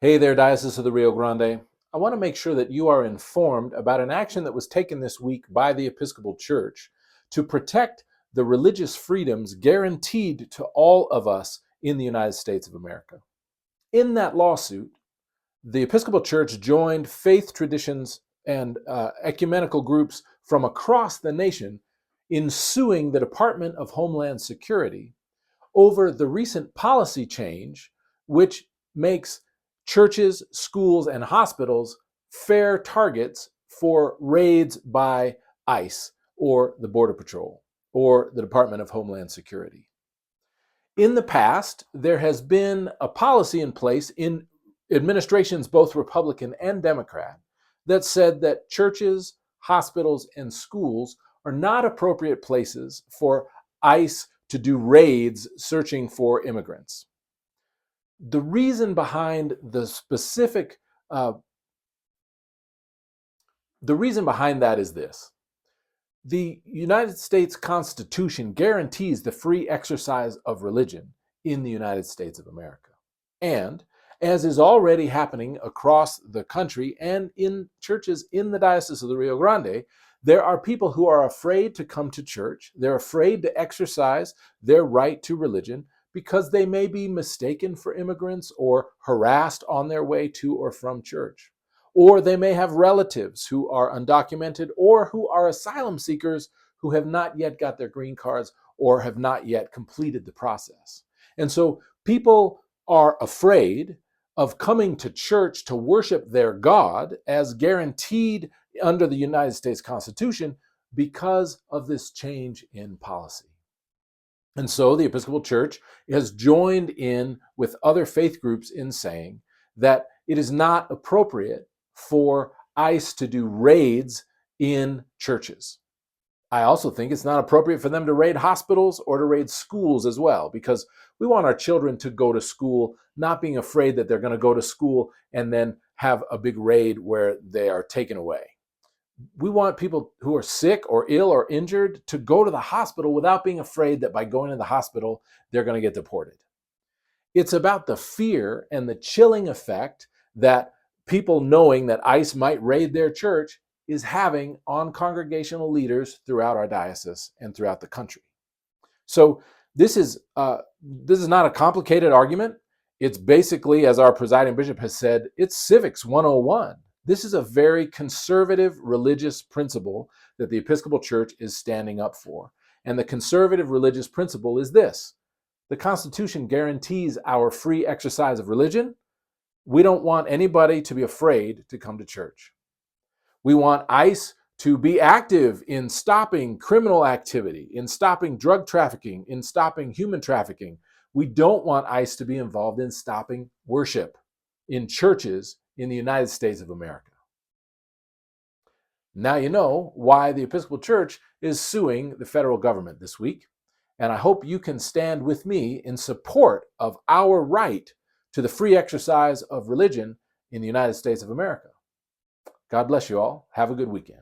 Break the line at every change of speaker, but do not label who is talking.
Hey there, Diocese of the Rio Grande. I want to make sure that you are informed about an action that was taken this week by the Episcopal Church to protect the religious freedoms guaranteed to all of us in the United States of America. In that lawsuit, the Episcopal Church joined faith traditions and ecumenical groups from across the nation in suing the Department of Homeland Security over the recent policy change, which makes churches, schools, and hospitals fair targets for raids by ICE or the Border Patrol or the Department of Homeland Security. In the past, there has been a policy in place in administrations, both Republican and Democrat, that said that churches, hospitals, and schools are not appropriate places for ICE to do raids searching for immigrants. The reason behind the specific, the reason behind that is this. The United States Constitution guarantees the free exercise of religion in the United States of America. And as is already happening across the country and in churches in the Diocese of the Rio Grande, there are people who are afraid to come to church. They're afraid to exercise their right to religion because they may be mistaken for immigrants or harassed on their way to or from church. Or they may have relatives who are undocumented or who are asylum seekers who have not yet got their green cards or have not yet completed the process. And so people are afraid of coming to church to worship their God as guaranteed under the United States Constitution because of this change in policy. And so the Episcopal Church has joined in with other faith groups in saying that it is not appropriate for ICE to do raids in churches. I also think it's not appropriate for them to raid hospitals or to raid schools as well, because we want our children to go to school, not being afraid that they're going to go to school and then have a big raid where they are taken away. We want people who are sick or ill or injured to go to the hospital without being afraid that by going to the hospital, they're going to get deported. It's about the fear and the chilling effect that people knowing that ICE might raid their church is having on congregational leaders throughout our diocese and throughout the country. So this is not a complicated argument. It's basically, as our presiding bishop has said, it's Civics 101. This is a very conservative religious principle that the Episcopal Church is standing up for. And the conservative religious principle is this: the Constitution guarantees our free exercise of religion. We don't want anybody to be afraid to come to church. We want ICE to be active in stopping criminal activity, in stopping drug trafficking, in stopping human trafficking. We don't want ICE to be involved in stopping worship in churches in the United States of America. Now you know why the Episcopal Church is suing the federal government this week, and I hope you can stand with me in support of our right to the free exercise of religion in the United States of America. God bless you all. Have a good weekend.